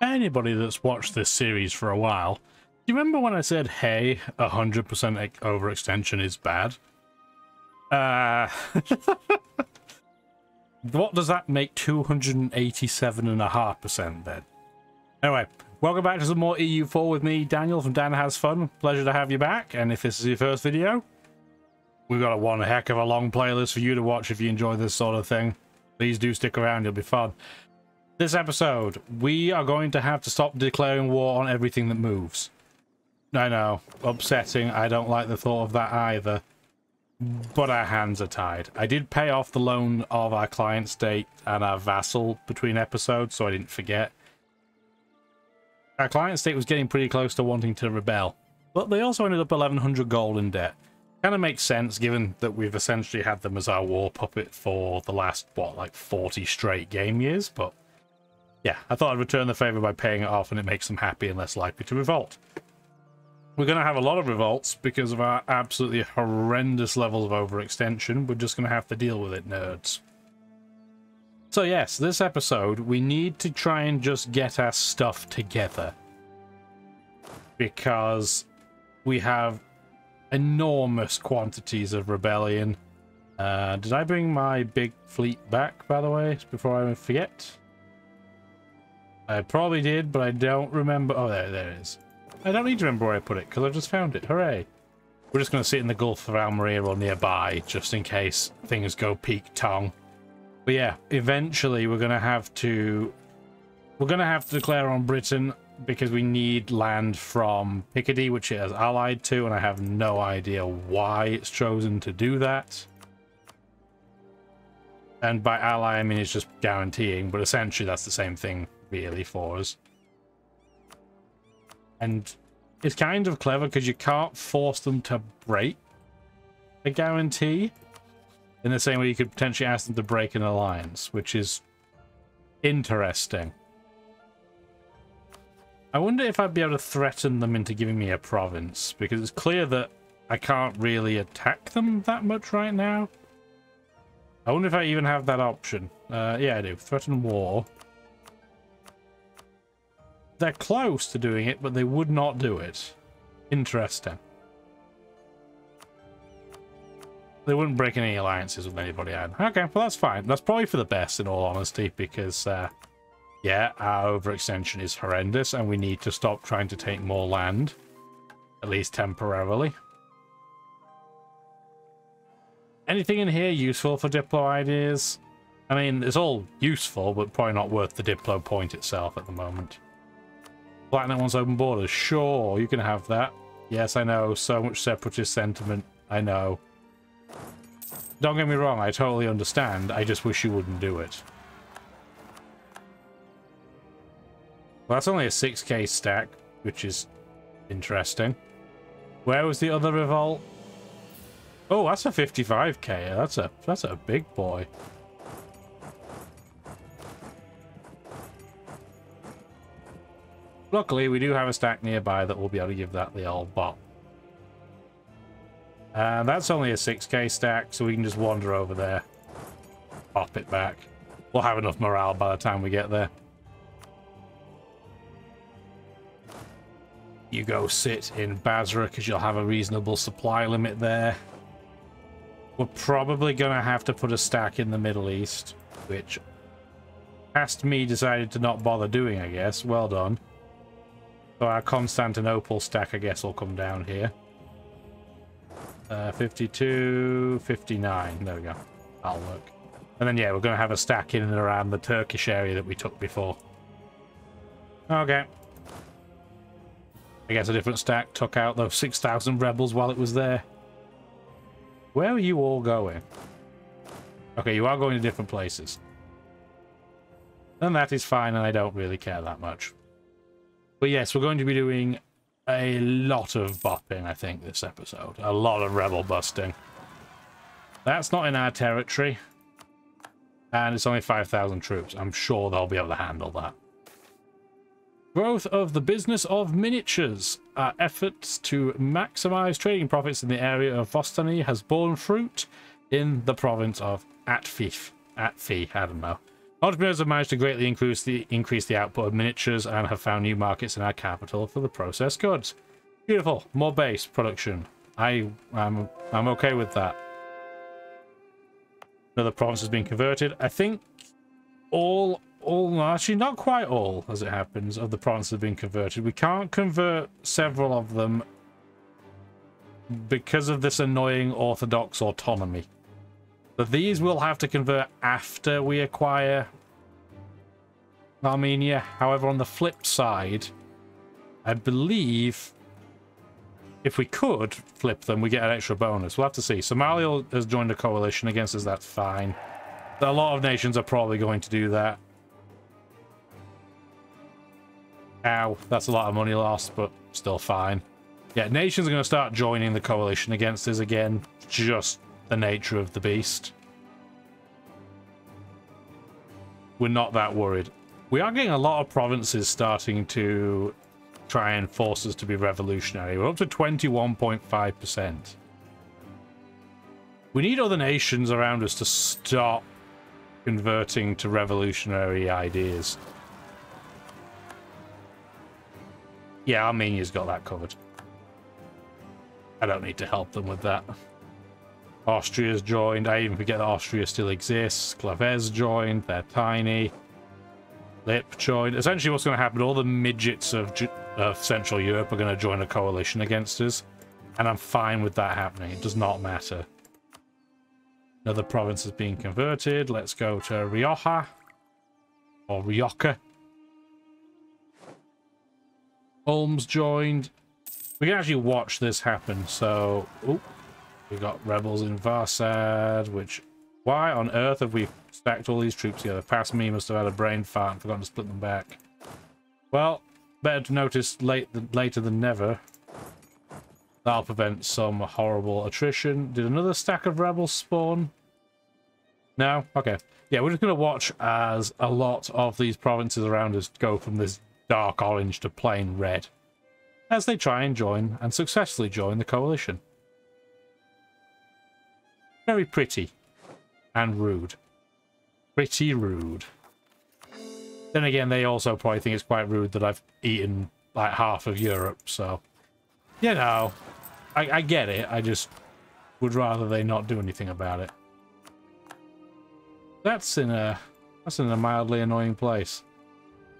Anybody that's watched this series for a while, do you remember when I said, hey, 100% overextension is bad? What does that make 287.5% then? Anyway, welcome back to some more EU4 with me, Daniel from Dan Has Fun. Pleasure to have you back, and if this is your first video, we've got one heck of a long playlist for you to watch if you enjoy this sort of thing. Please do stick around, it'll be fun. This episode, we are going to have to stop declaring war on everything that moves. I know, upsetting, I don't like the thought of that either. But our hands are tied. I did pay off the loan of our client state and our vassal between episodes, so I didn't forget. Our client state was getting pretty close to wanting to rebel, but they also ended up 1100 gold in debt. Kind of makes sense given that we've essentially had them as our war puppet for the last, what, like 40 straight game years, but yeah, I thought I'd return the favor by paying it off, and it makes them happy and less likely to revolt. We're going to have a lot of revolts because of our absolutely horrendous levels of overextension. We're just going to have to deal with it, nerds. So yes, this episode, we need to try and just get our stuff together. Because we have enormous quantities of rebellion. Did I bring my big fleet back, by the way, before I forget? I probably did, but I don't remember. Oh, there it is. I don't need to remember where I put it, because I've just found it. Hooray. We're just going to sit in the Gulf of Almeria or nearby, just in case things go peak tongue. But yeah, eventually we're going to have to declare on Britain, because we need land from Picardy, which it has allied to, and I have no idea why it's chosen to do that. And by ally, I mean it's just guaranteeing, but essentially that's the same thing, really, for us. And it's kind of clever because you can't force them to break a guarantee in the same way you could potentially ask them to break an alliance, which is interesting. I wonder if I'd be able to threaten them into giving me a province, because it's clear that I can't really attack them that much right now. I wonder if I even have that option. Yeah, I do. Threaten war. They're close to doing it, but they would not do it. Interesting. They wouldn't break any alliances with anybody. Okay, well that's fine. That's probably for the best, in all honesty, because, yeah, our overextension is horrendous, and we need to stop trying to take more land. At least temporarily. Anything in here useful for Diplo ideas? I mean, it's all useful, but probably not worth the Diplo point itself at the moment. Blacknet wants open borders. Sure, you can have that. Yes, I know. So much separatist sentiment. I know. Don't get me wrong. I totally understand. I just wish you wouldn't do it. Well, that's only a 6k stack, which is interesting. Where was the other revolt? Oh, that's a 55k. That's a big boy. Luckily, we do have a stack nearby that will be able to give that the old bop. And that's only a 6k stack, so we can just wander over there. Pop it back. We'll have enough morale by the time we get there. You go sit in Basra, because you'll have a reasonable supply limit there. We're probably going to have to put a stack in the Middle East, which past me decided to not bother doing, I guess. Well done. So our Constantinople stack, I guess, will come down here. 52, 59. There we go. That'll work. And then, yeah, we're going to have a stack in and around the Turkish area that we took before. Okay. I guess a different stack took out those 6,000 rebels while it was there. Where are you all going? Okay, you are going to different places. And that is fine, and I don't really care that much. But yes, we're going to be doing a lot of bopping, I think, this episode. A lot of rebel busting. That's not in our territory. And it's only 5,000 troops. I'm sure they'll be able to handle that. Growth of the business of miniatures. Our efforts to maximize trading profits in the area of Vostany has borne fruit in the province of Atfi. I don't know. Entrepreneurs have managed to greatly increase the output of miniatures and have found new markets in our capital for the processed goods. Beautiful. More base production. I'm okay with that. Another province has been converted. I think all, actually not quite all, as it happens, of the provinces have been converted. We can't convert several of them because of this annoying Orthodox autonomy. But these we'll have to convert after we acquire Armenia. However, on the flip side, I believe if we could flip them, we get an extra bonus. We'll have to see. Somalia has joined a coalition against us. That's fine. A lot of nations are probably going to do that. Ow, that's a lot of money lost, but still fine. Yeah, nations are going to start joining the coalition against us again. Just the nature of the beast. We're not that worried. We are getting a lot of provinces starting to try and force us to be revolutionary. We're up to 21.5%. We need other nations around us to stop converting to revolutionary ideas. Yeah, Armenia's got that covered. I don't need to help them with that. Austria's joined. I even forget that Austria still exists. Clavez joined. They're tiny. Lip joined. Essentially what's going to happen, all the midgets of Central Europe are going to join a coalition against us. And I'm fine with that happening. It does not matter. Another province is being converted. Let's go to Rioja. Or Rioja. Ulm's joined. We can actually watch this happen. So, ooh, we got rebels in Varsad, which... Why on earth have we stacked all these troops together? Past me must have had a brain fart and forgotten to split them back. Well, better to notice later than never. That'll prevent some horrible attrition. Did another stack of rebels spawn? No? Okay. Yeah, we're just going to watch as a lot of these provinces around us go from this dark orange to plain red, as they try and join, and successfully join, the coalition. Very pretty. And rude. Pretty rude. Then again, they also probably think it's quite rude that I've eaten like half of Europe, so... You know, I get it, I just would rather they not do anything about it. That's in a mildly annoying place.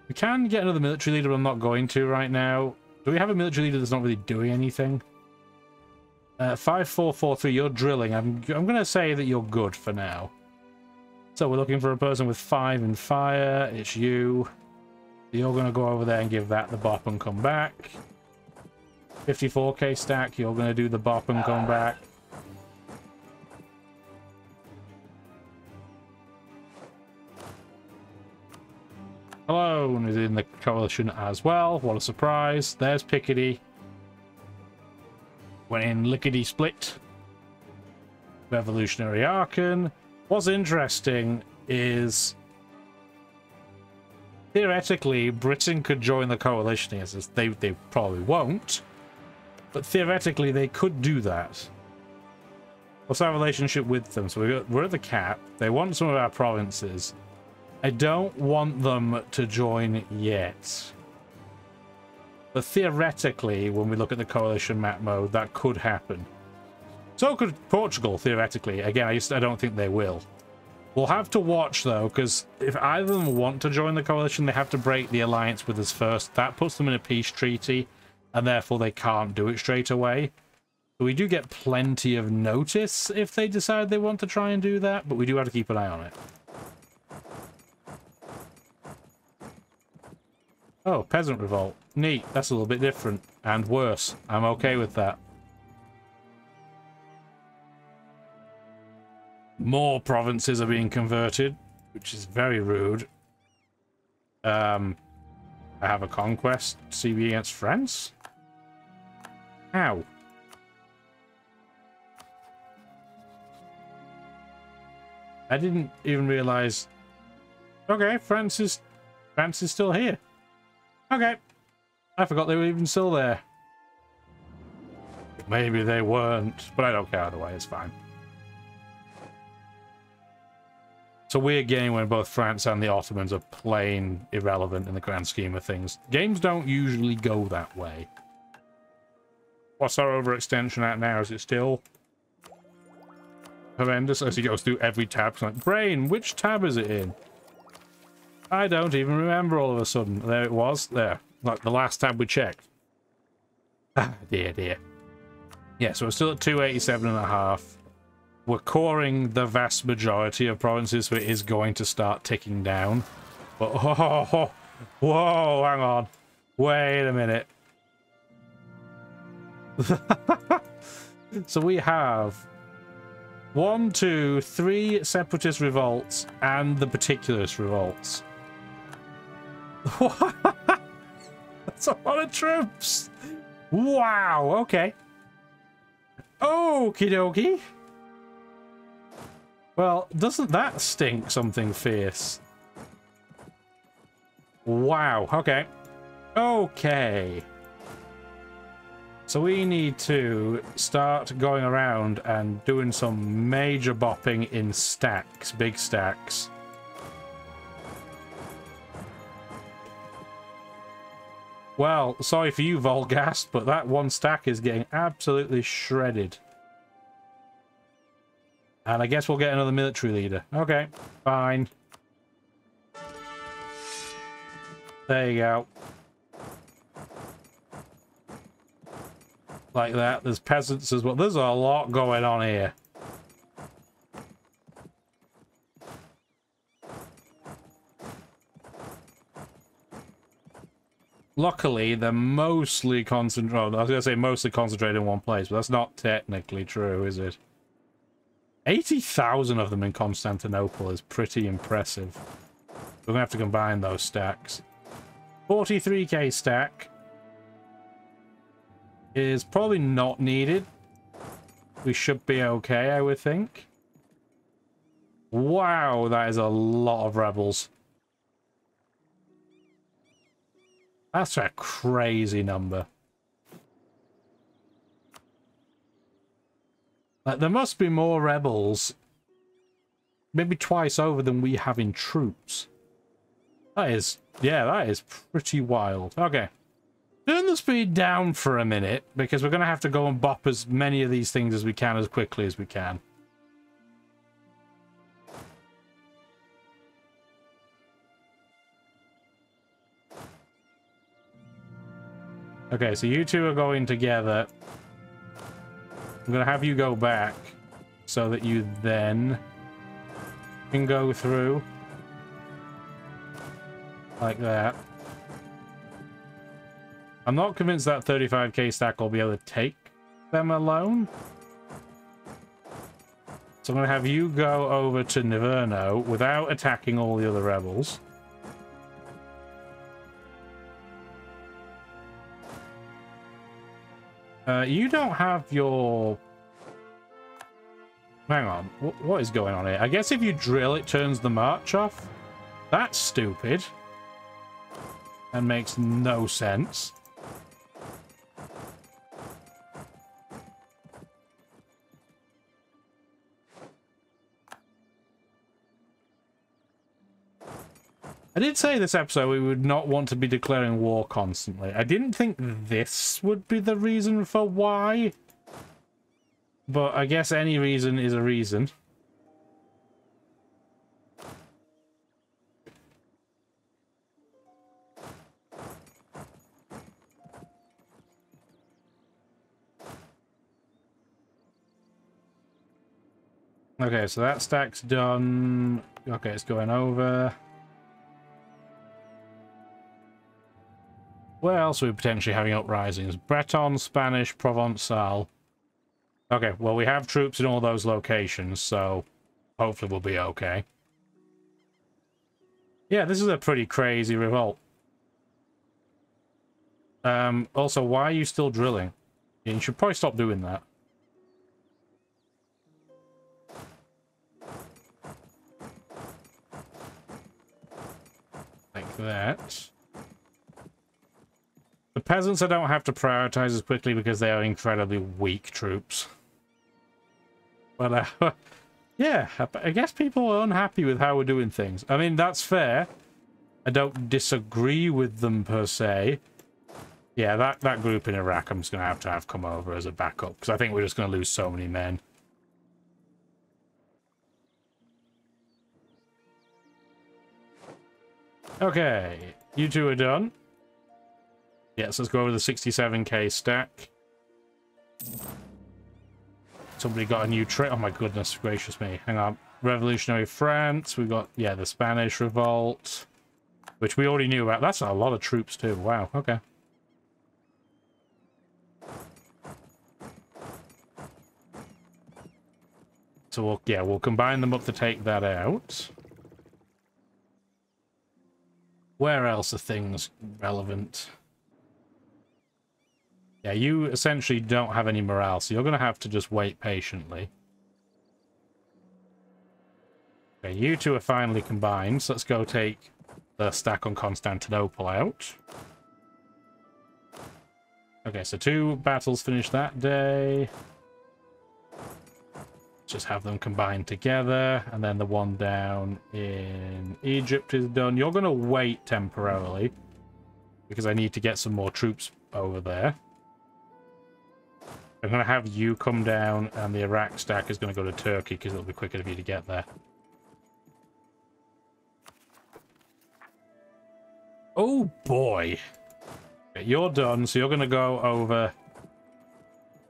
We can get another military leader, but I'm not going to right now. Do we have a military leader that's not really doing anything? 5443, you're drilling. I'm going to say that you're good for now. So we're looking for a person with 5 in fire. It's you. You're going to go over there and give that the bop and come back. 54k stack, you're going to do the bop and come back. Hello, is in the coalition as well. What a surprise. There's Picardy. Went in lickety-split. Revolutionary Archon. What's interesting is... theoretically, Britain could join the coalition against us. They probably won't. But theoretically, they could do that. What's our relationship with them? So we're at the cap. They want some of our provinces. I don't want them to join yet. But theoretically, when we look at the coalition map mode, that could happen. So could Portugal, theoretically. Again, I don't think they will. We'll have to watch, though, because if either of them want to join the coalition, they have to break the alliance with us first. That puts them in a peace treaty, and therefore they can't do it straight away. So we do get plenty of notice if they decide they want to try and do that, but we do have to keep an eye on it. Oh, peasant revolt. Neat. That's a little bit different. And worse. I'm okay with that. More provinces are being converted, which is very rude. I have a conquest. CB against France? How? I didn't even realize... Okay, France is still here. Okay. I forgot they were even still there. Maybe they weren't, but I don't care either way, it's fine. It's a weird game when both France and the Ottomans are plain irrelevant in the grand scheme of things. Games don't usually go that way. What's our overextension at now? Is it still horrendous as he goes through every tab? It's like, brain, which tab is it in? I don't even remember all of a sudden. There it was. There. Like the last tab we checked. Ah, dear, dear. Yeah, so we're still at 287.5. We're coring the vast majority of provinces, so it is going to start ticking down. But, oh, whoa, hang on. Wait a minute. So we have 1, 2, 3 separatist revolts and the particularist revolts. That's a lot of troops. Wow, okay. Okie dokie. Well, doesn't that stink something fierce? Wow, okay. Okay. So we need to start going around and doing some major bopping in stacks, big stacks. Well, sorry for you, Volgast, but that one stack is getting absolutely shredded. And I guess we'll get another military leader. Okay, fine. There you go. Like that. There's peasants as well. There's a lot going on here. Luckily, they're mostly concentrated. I was going to say mostly concentrated in one place, but that's not technically true, is it? 80,000 of them in Constantinople is pretty impressive. We're going to have to combine those stacks. 43k stack is probably not needed. We should be okay, I would think. Wow, that is a lot of rebels. That's a crazy number. Like, there must be more rebels, maybe twice over than we have in troops. That is, yeah, that is pretty wild. Okay. Turn the speed down for a minute, because we're going to have to go and bop as many of these things as we can as quickly as we can. Okay, so you two are going together. I'm going to have you go back so that you then can go through like that. I'm not convinced that 35k stack will be able to take them alone. So I'm going to have you go over to Niverno without attacking all the other rebels. You don't have your... Hang on. What is going on here? I guess if you drill, it turns the march off. That's stupid. That makes no sense. I did say this episode we would not want to be declaring war constantly. I didn't think this would be the reason for why. But I guess any reason is a reason. Okay, so that stack's done. Okay, it's going over. Where else are we potentially having uprisings? Breton, Spanish, Provençal. Okay, well, we have troops in all those locations, so hopefully we'll be okay. Yeah, this is a pretty crazy revolt. Also, why are you still drilling? Yeah, you should probably stop doing that. Like that. The peasants I don't have to prioritize as quickly because they are incredibly weak troops. But Yeah, I guess people are unhappy with how we're doing things. I mean, that's fair. I don't disagree with them per se. Yeah, that group in Iraq I'm just going to have come over as a backup, because I think we're just going to lose so many men. Okay, you two are done. Yes, let's go over the 67k stack. Somebody got a new trick. Oh my goodness gracious me. Hang on. Revolutionary France. We've got, yeah, the Spanish Revolt, which we already knew about. That's a lot of troops too. Wow, okay. So we'll combine them up to take that out. Where else are things relevant? Yeah, you essentially don't have any morale, so you're going to have to just wait patiently. Okay, you two are finally combined, so let's go take the stack on Constantinople out. Okay, so 2 battles finished that day. Just have them combined together, and then the one down in Egypt is done. You're going to wait temporarily, because I need to get some more troops over there. I'm going to have you come down, and the Iraq stack is going to go to Turkey, because it'll be quicker for you to get there. Oh boy! Okay, you're done, so you're going to go over...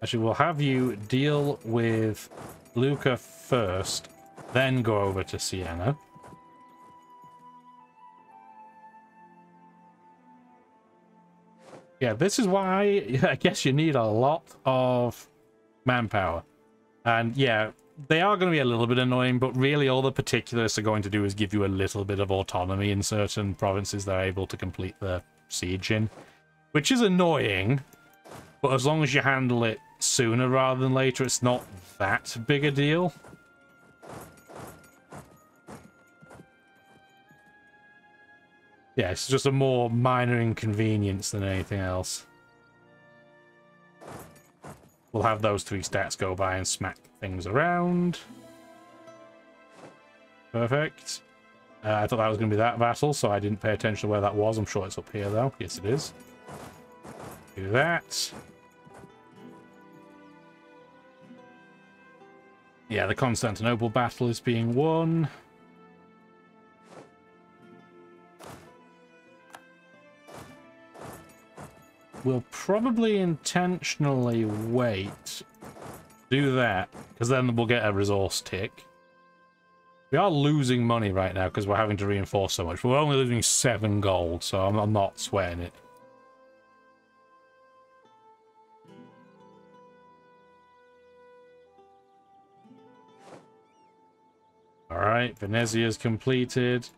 Actually, we'll have you deal with Lucca first, then go over to Siena. Yeah, this is why I guess you need a lot of manpower. And yeah, they are going to be a little bit annoying, but really all the particulars are going to do is give you a little bit of autonomy in certain provinces they're able to complete the siege in. Which is annoying, but as long as you handle it sooner rather than later, it's not that big a deal. Yeah, it's just a more minor inconvenience than anything else. We'll have those 3 stats go by and smack things around. Perfect. I thought that was going to be that battle, so I didn't pay attention to where that was. I'm sure it's up here, though. Yes, it is. Do that. Yeah, the Constantinople battle is being won. We'll probably intentionally wait. Do that, because then we'll get a resource tick. We are losing money right now because we're having to reinforce so much. We're only losing 7 gold, so I'm not sweating it. Alright, Venezia is completed.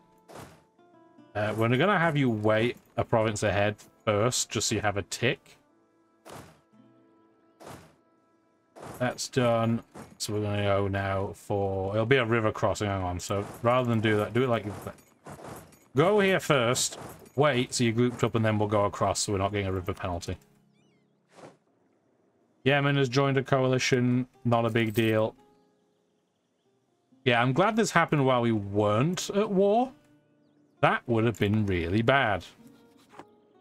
We're going to have you wait a province ahead first, just so you have a tick. That's done. So we're going to go now for... It'll be a river crossing, hang on. So rather than do that, do it like... Go here first, wait, so you're grouped up, and then we'll go across, so we're not getting a river penalty. Yemen has joined a coalition, not a big deal. Yeah, I'm glad this happened while we weren't at war. That would have been really bad.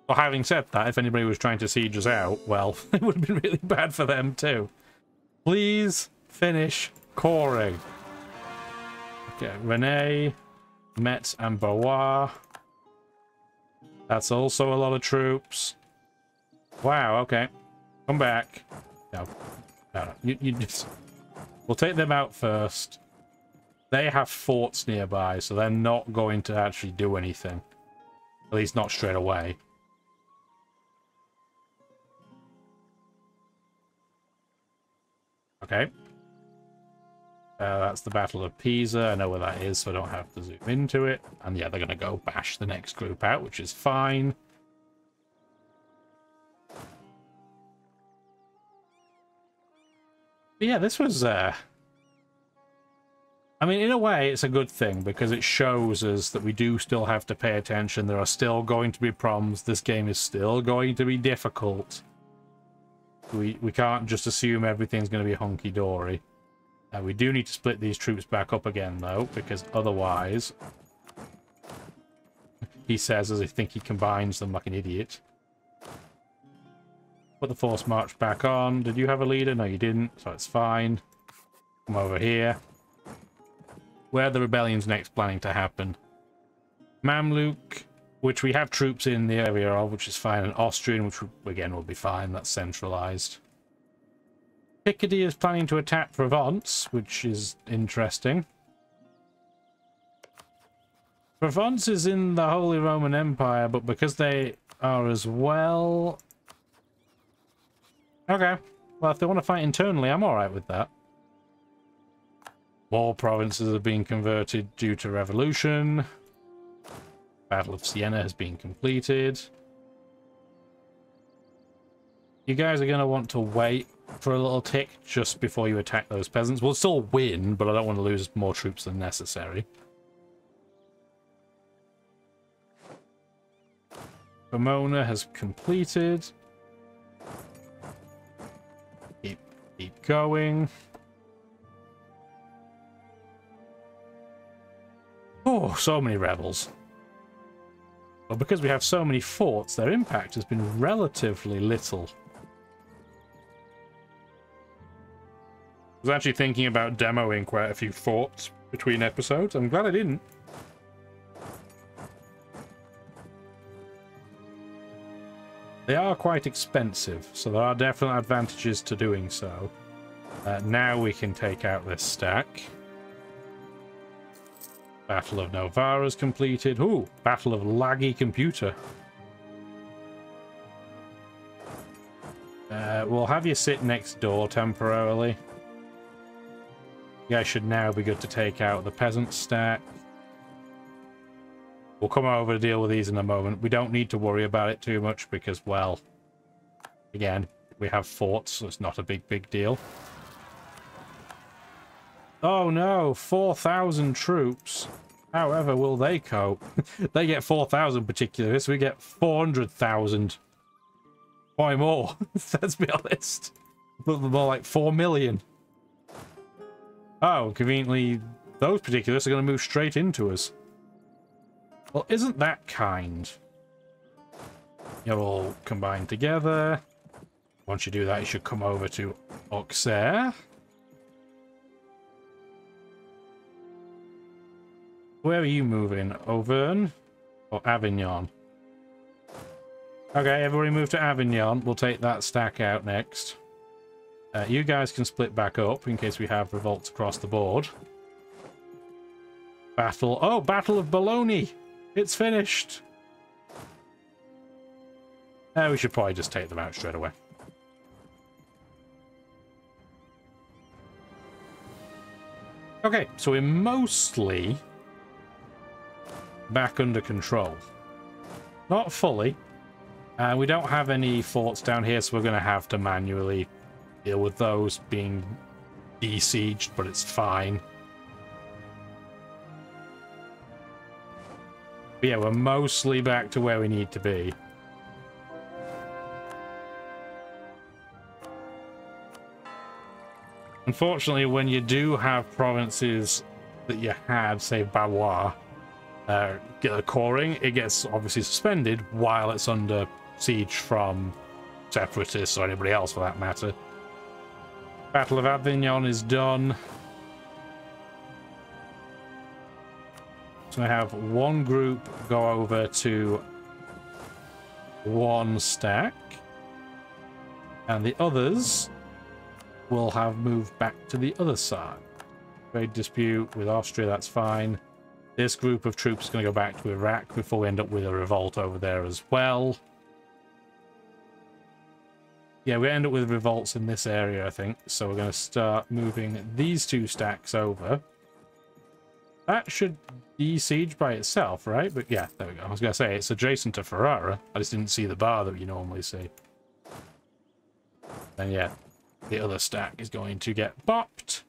But having said that, if anybody was trying to siege us out, well, it would have been really bad for them too. Please finish coring. Okay, Rennes, Metz, and Beauvoir. That's also a lot of troops. Wow, okay. Come back. No. No, you just... We'll take them out first. They have forts nearby, so they're not going to actually do anything. At least not straight away. Okay. That's the Battle of Pisa. I know where that is, so I don't have to zoom into it. And yeah, they're going to go bash the next group out, which is fine. But yeah, this was... I mean, in a way, it's a good thing, because it shows us that we do still have to pay attention. There are still going to be problems. This game is still going to be difficult. We can't just assume everything's going to be hunky-dory. We do need to split these troops back up again, though, because otherwise... He says as I think he combines them like an idiot. Put the force march back on. Did you have a leader? No, you didn't, so it's fine. Come over here. Where are the rebellions next planning to happen? Mamluk, which we have troops in the area of, which is fine, and Austrian, which again will be fine, that's centralized. Picardy is planning to attack Provence, which is interesting. Provence is in the Holy Roman Empire, but because they are as well... Okay, well, if they want to fight internally, I'm alright with that. More provinces are being converted due to revolution. Battle of Siena has been completed. You guys are going to want to wait for a little tick just before you attack those peasants. We'll still win, but I don't want to lose more troops than necessary. Pomona has completed. Keep going. Oh, so many rebels. Well, because we have so many forts, their impact has been relatively little. I was actually thinking about demoing quite a few forts between episodes. I'm glad I didn't. They are quite expensive, so there are definite advantages to doing so. Now we can take out this stack. Battle of Novara's completed. Ooh, Battle of Laggy Computer. We'll have you sit next door temporarily. You guys should now be good to take out the peasant stack. We'll come over to deal with these in a moment. We don't need to worry about it too much because, well, again, we have forts, so it's not a big deal. Oh no, 4,000 troops. However, will they cope? They get 4,000 particularly, so we get 400,000. Why more? Let's be honest. More like 4 million. Oh, conveniently, those particulars are going to move straight into us. Well, isn't that kind? You're all combined together. Once you do that, you should come over to Auxerre. Where are you moving? Auvergne or Avignon? Okay, everybody move to Avignon. We'll take that stack out next. You guys can split back up in case we have revolts across the board. Battle. Oh, Battle of Bologna. It's finished. We should probably just take them out straight away. Okay, so we're mostly back under control. Not fully. We don't have any forts down here, so we're going to have to manually deal with those being besieged, but it's fine. But yeah, we're mostly back to where we need to be. Unfortunately, when you do have provinces that you had, say Valois, get a coring, it gets obviously suspended while it's under siege from separatists or anybody else for that matter. Battle of Avignon is done. So I have one group go over to one stack, and the others will have moved back to the other side. Trade dispute with Austria, that's fine. This group of troops is going to go back to Iraq before we end up with a revolt over there as well. Yeah, we end up with revolts in this area, I think. So we're going to start moving these two stacks over. That should besiege by itself, right? But yeah, there we go. I was going to say, it's adjacent to Ferrara. I just didn't see the bar that you normally see. And yeah, the other stack is going to get bopped.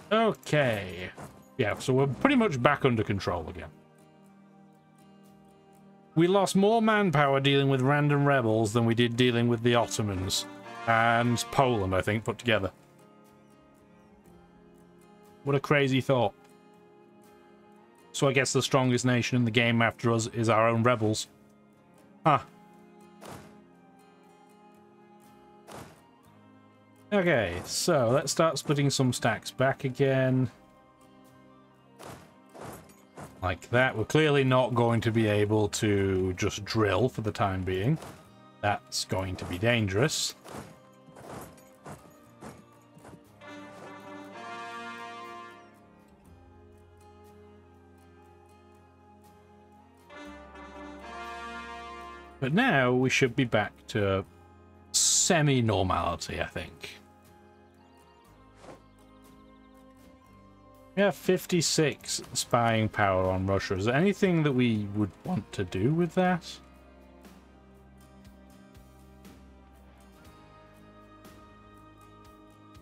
Okay. Yeah, so we're pretty much back under control again. We lost more manpower dealing with random rebels than we did dealing with the Ottomans. And Poland, I think, put together. What a crazy thought. So I guess the strongest nation in the game after us is our own rebels. Huh. Okay, so let's start splitting some stacks back again. Like that. We're clearly not going to be able to just drill for the time being. That's going to be dangerous. But now we should be back to semi-normality, I think. We have 56 spying power on Russia. Is there anything that we would want to do with that?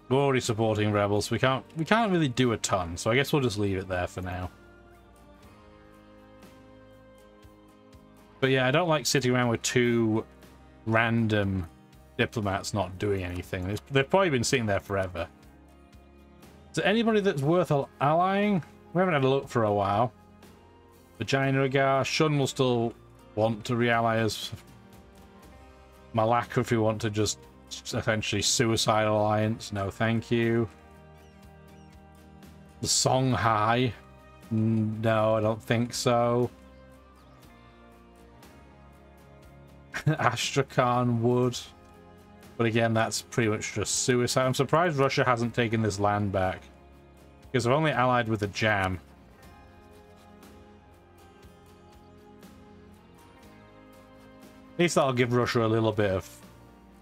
We're already supporting rebels. We can't really do a ton, so I guess we'll just leave it there for now. But yeah, I don't like sitting around with two random diplomats not doing anything. They've probably been sitting there forever. Is there anybody that's worth allying? We haven't had a look for a while. Vijayanagar, Shun will still want to re-ally us. Malacca, if we want to just essentially suicide alliance. No, thank you. The Songhai. No, I don't think so. Astrakhan would. But again, that's pretty much just suicide. I'm surprised Russia hasn't taken this land back. Because they've only allied with the Jam. At least that'll give Russia a little bit of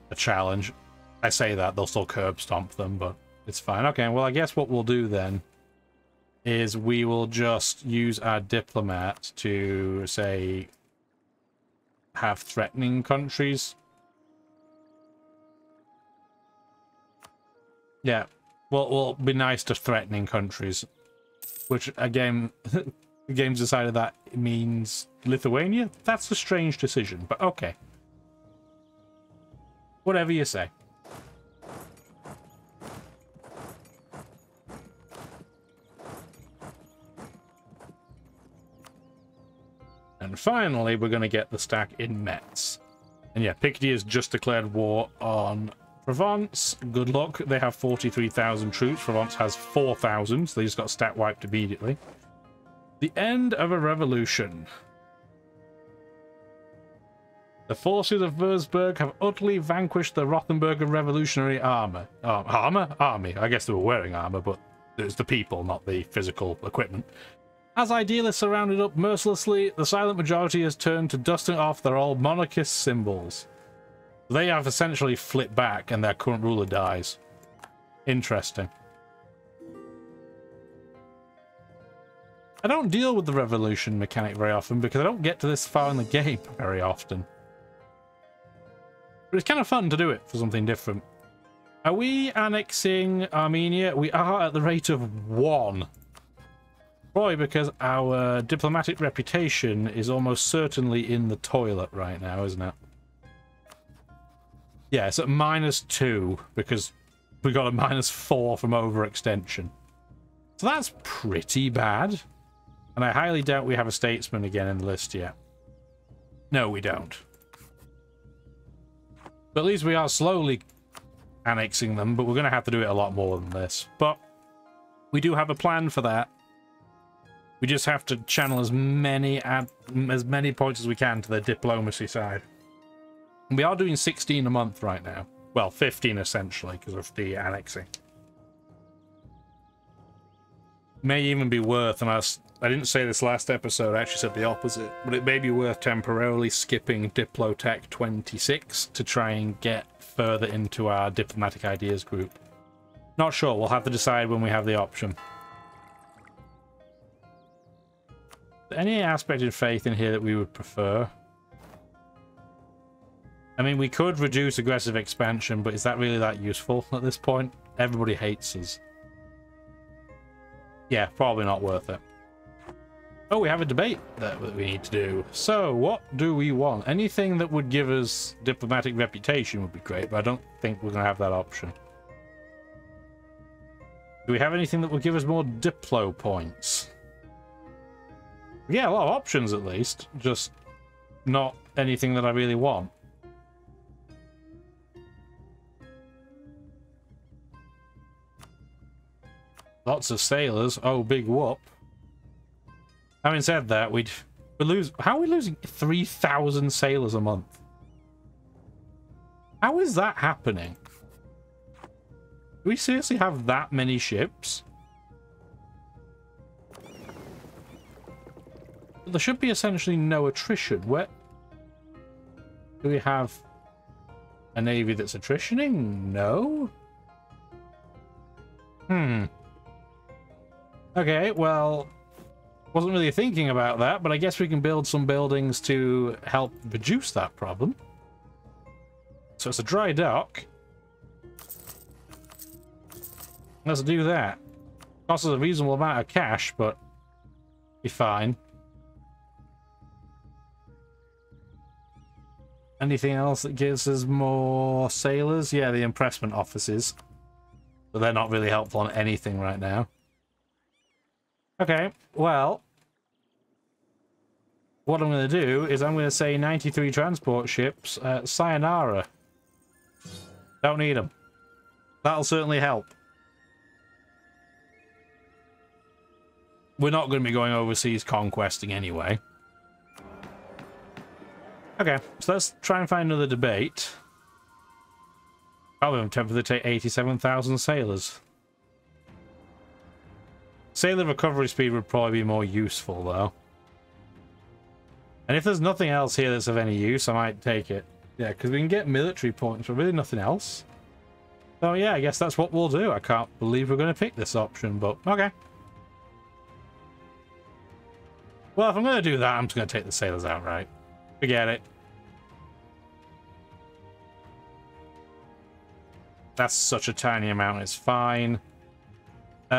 a challenge. I say that, they'll still curb stomp them, but it's fine. Okay, well, I guess what we'll do then is we will just use our diplomat to, say, have threatening countries. Yeah, well, it'll be nice to threatening countries, which, again, the game's decided that it means Lithuania? That's a strange decision, but okay. Whatever you say. And finally, we're going to get the stack in Metz. And yeah, Picardy has just declared war on Provence. Good luck. They have 43,000 troops. Provence has 4,000, so they just got stat wiped immediately. The end of a revolution. The forces of Würzburg have utterly vanquished the Rothenburger revolutionary army. Army. I guess they were wearing armor, but it's the people, not the physical equipment. As idealists surrounded up mercilessly, the silent majority has turned to dusting off their old monarchist symbols. They have essentially flipped back and their current ruler dies. Interesting. I don't deal with the revolution mechanic very often because I don't get to this far in the game very often. But it's kind of fun to do it for something different. Are we annexing Armenia? We are at the rate of 1. Probably because our diplomatic reputation is almost certainly in the toilet right now, isn't it? Yeah, it's at -2 because we got a -4 from overextension. So that's pretty bad. And I highly doubt we have a statesman again in the list yet. No, we don't. But at least we are slowly annexing them, but we're going to have to do it a lot more than this. But we do have a plan for that. We just have to channel as many points as we can to the diplomacy side. And we are doing 16 a month right now. Well, 15 essentially, because of the annexing. May even be worth, and I didn't say this last episode, I actually said the opposite, but it may be worth temporarily skipping Diplotech 26 to try and get further into our diplomatic ideas group. Not sure, we'll have to decide when we have the option. Any aspect of faith in here that we would prefer? I mean, we could reduce aggressive expansion, but is that really that useful at this point? Everybody hates us. Yeah, probably not worth it. Oh, we have a debate that we need to do. So, what do we want? Anything that would give us diplomatic reputation would be great, but I don't think we're going to have that option. Do we have anything that will give us more Diplo points? Yeah, a lot of options at least. Just not anything that I really want. Lots of sailors. Oh, big whoop. Having said that, we lose. How are we losing 3,000 sailors a month? How is that happening? Do we seriously have that many ships? There should be essentially no attrition. Where do we have a navy that's attritioning? No. Okay, well, wasn't really thinking about that, but I guess we can build some buildings to help reduce that problem. So it's a dry dock. Let's do that. Costs us a reasonable amount of cash, but be fine. Anything else that gives us more sailors? Yeah, the impressment offices. But they're not really helpful on anything right now. Okay, well, what I'm going to do is I'm going to say 93 transport ships. Sayonara. Don't need them. That'll certainly help. We're not going to be going overseas conquesting anyway. Okay, so let's try and find another debate. Probably I'm tempted to take 87,000 sailors. Sailor recovery speed would probably be more useful, though. And if there's nothing else here that's of any use, I might take it. Yeah, because we can get military points, but really nothing else. So yeah, I guess that's what we'll do. I can't believe we're going to pick this option, but okay. Well, if I'm going to do that, I'm just going to take the sailors outright. Forget it. That's such a tiny amount, it's fine. Do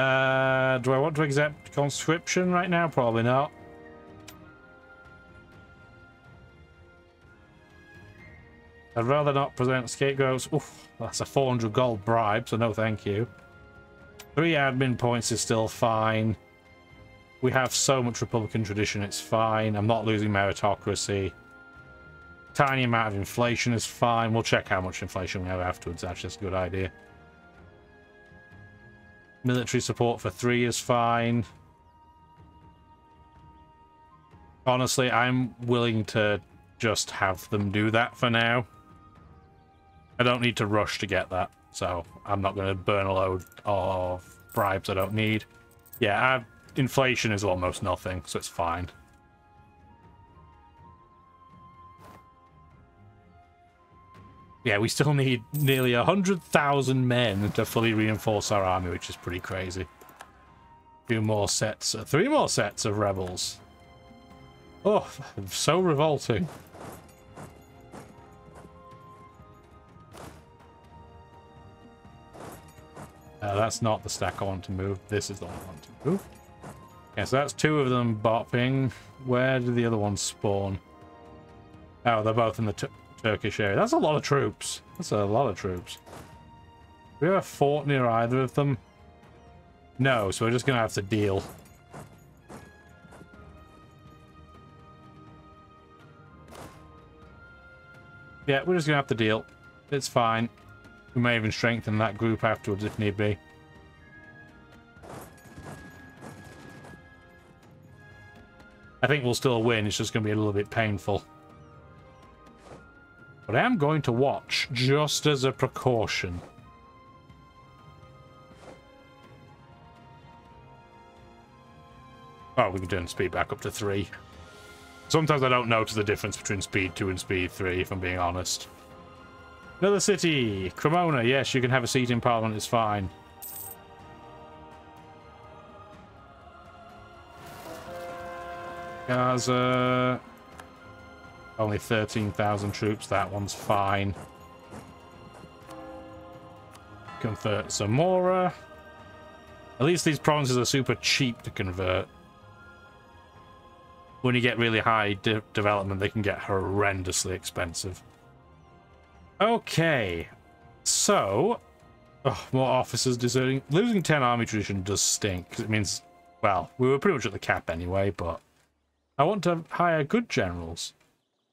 I want to accept conscription right now? Probably not. I'd rather not present scapegoats. Oof, that's a 400 gold bribe, so no thank you. 3 admin points is still fine. We have so much Republican tradition, it's fine. I'm not losing meritocracy. Tiny amount of inflation is fine. We'll check how much inflation we have afterwards. Actually, that's a good idea. Military support for 3 is fine. Honestly, I'm willing to just have them do that for now. I don't need to rush to get that, so I'm not going to burn a load of bribes I don't need. Yeah, inflation is almost nothing, so it's fine. Yeah, we still need nearly 100,000 men to fully reinforce our army, which is pretty crazy. 3 more sets of rebels. Oh, so revolting. That's not the stack I want to move. This is the one I want to move. Okay, so that's 2 of them bopping. Where did the other ones spawn? Oh, they're both in the Turkish area. That's a lot of troops. That's a lot of troops. Do we have a fort near either of them? No, so we're just going to have to deal. Yeah, we're just going to have to deal. It's fine. We may even strengthen that group afterwards if need be. I think we'll still win. It's just going to be a little bit painful. But I am going to watch, just as a precaution. Oh, we can turn speed back up to 3. Sometimes I don't notice the difference between speed 2 and speed 3, if I'm being honest. Another city! Cremona, yes, you can have a seat in Parliament, it's fine. Gaza... Only 13,000 troops, that one's fine. Convert Zamora. At least these provinces are super cheap to convert. when you get really high development, they can get horrendously expensive. Okay, so more officers deserting. Losing 10 army tradition does stink, because it means, well, we were pretty much at the cap anyway, but I want to hire good generals.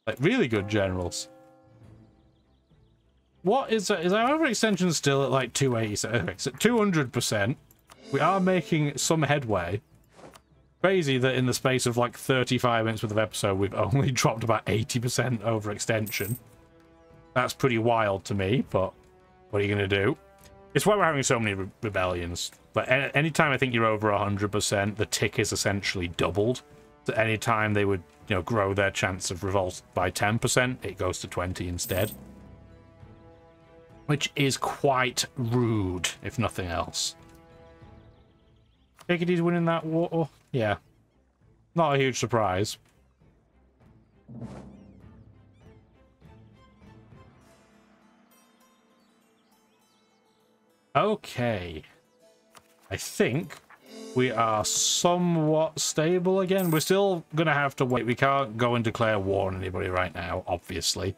Like, really good generals. What is that? Is our overextension still at like 280? Okay, so 200%. We are making some headway. Crazy that in the space of like 35 minutes worth of episode, we've only dropped about 80% overextension. That's pretty wild to me, but what are you going to do? It's why we're having so many rebellions. But anytime I think you're over 100%, the tick is essentially doubled. So anytime they would, you know, grow their chance of revolt by 10%, it goes to 20 instead. Which is quite rude, if nothing else. Pickady's winning that war? Yeah. Not a huge surprise. Okay. I think we are somewhat stable again. We're still going to have to wait. We can't go and declare war on anybody right now, obviously.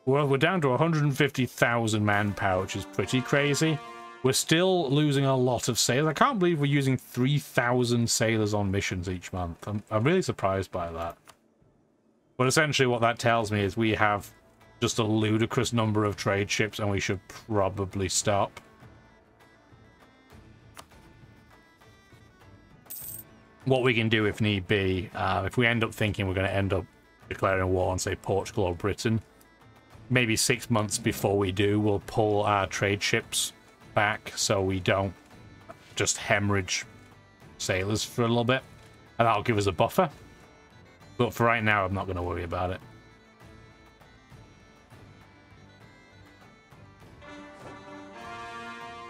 Well, we're down to 150,000 manpower, which is pretty crazy. We're still losing a lot of sailors. I can't believe we're using 3,000 sailors on missions each month. I'm really surprised by that. But essentially what that tells me is we have just a ludicrous number of trade ships and we should probably stop. What we can do if need be, if we end up thinking we're going to end up declaring war on, say, Portugal or Britain, maybe 6 months before we do, we'll pull our trade ships back so we don't just hemorrhage sailors for a little bit, and that'll give us a buffer. But for right now, I'm not going to worry about it.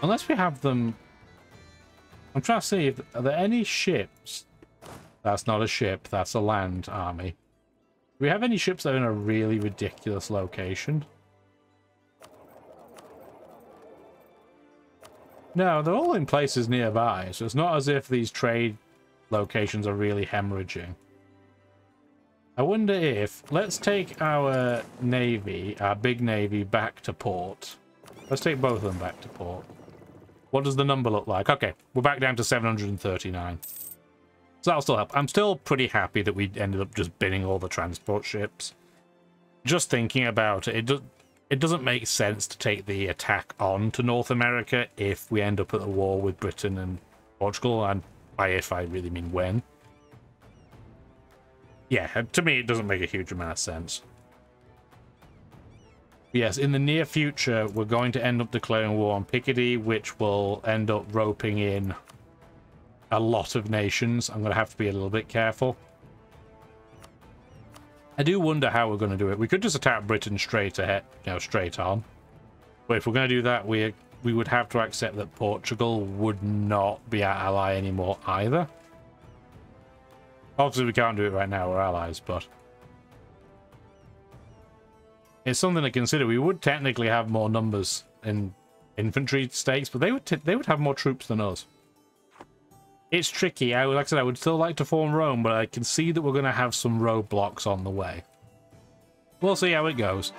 Unless we have them... I'm trying to see, are there any ships? That's not a ship, that's a land army. Do we have any ships that are in a really ridiculous location? No, they're all in places nearby, so it's not as if these trade locations are really hemorrhaging. I wonder if... Let's take our navy, our big navy, back to port. Let's take both of them back to port. What does the number look like? Okay, we're back down to 739. So that'll still help. I'm still pretty happy that we ended up just binning all the transport ships. Just thinking about it, it doesn't make sense to take the attack on to North America if we end up at a war with Britain and Portugal, and by if I really mean when. Yeah, to me it doesn't make a huge amount of sense. Yes, in the near future, we're going to end up declaring war on Picardy, which will end up roping in a lot of nations. I'm going to have to be a little bit careful. I do wonder how we're going to do it. We could just attack Britain straight ahead, you know, straight on. But if we're going to do that, we would have to accept that Portugal would not be our ally anymore either. Obviously, we can't do it right now. We're allies, but... it's something to consider. We would technically have more numbers in infantry stakes, but they would have more troops than us. It's tricky. Like I said, I would still like to form Rome, but I can see that we're going to have some roadblocks on the way. We'll see how it goes.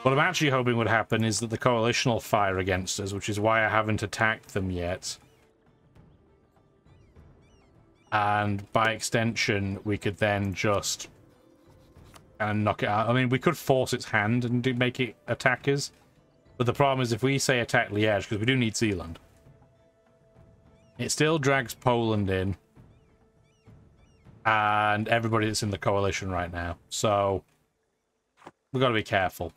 What I'm actually hoping would happen is that the coalition will fire against us, which is why I haven't attacked them yet. And by extension, we could then just... and knock it out. I mean, we could force its hand and make it attackers. But the problem is if we say attack Liège, because we do need Zealand, it still drags Poland in. And everybody that's in the coalition right now. So, we've got to be careful.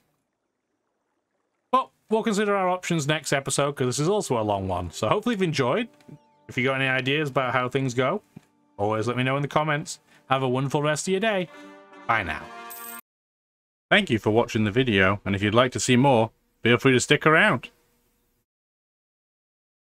But we'll consider our options next episode, because this is also a long one. So hopefully you've enjoyed. If you got any ideas about how things go, always let me know in the comments. Have a wonderful rest of your day. Bye now. Thank you for watching the video, and if you'd like to see more, feel free to stick around.